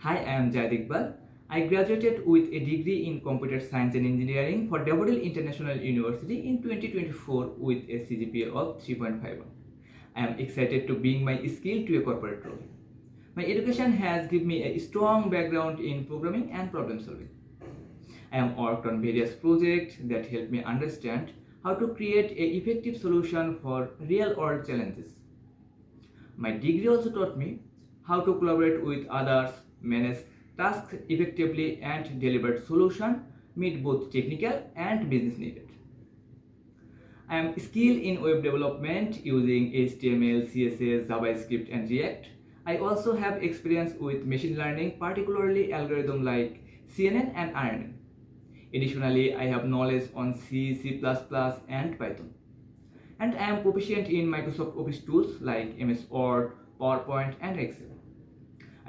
Hi, I am Jayad Iqbal. I graduated with a degree in Computer Science and Engineering for Daffodil International University in 2024 with a CGPA of 3.51. I am excited to bring my skill to a corporate role. My education has given me a strong background in programming and problem solving. I have worked on various projects that help me understand how to create an effective solution for real-world challenges. My degree also taught me how to collaborate with others, manage tasks effectively, and deliver solutions meet both technical and business needs. I am skilled in web development using HTML, CSS, JavaScript, and React. I also have experience with machine learning, particularly algorithms like CNN and RNN. Additionally, I have knowledge on C, C++, and Python. And I am proficient in Microsoft Office tools like MS Word, PowerPoint, and Excel.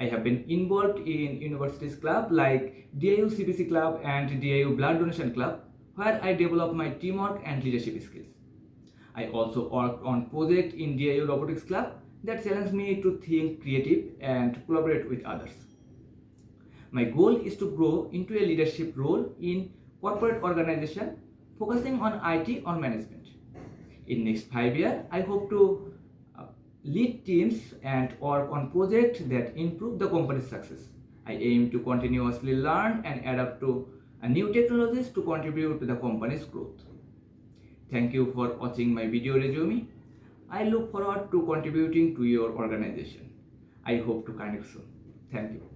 I have been involved in universities club like DIU CPC Club and DIU Blood Donation Club, where I develop my teamwork and leadership skills. I also work on project in DIU Robotics Club that challenge me to think creative and collaborate with others. My goal is to grow into a leadership role in corporate organization focusing on IT or management. In next 5 years, I hope to lead teams and work on projects that improve the company's success. I aim to continuously learn and adapt to new technologies to contribute to the company's growth. Thank you for watching my video resume. I look forward to contributing to your organization. I hope to connect soon. Thank you.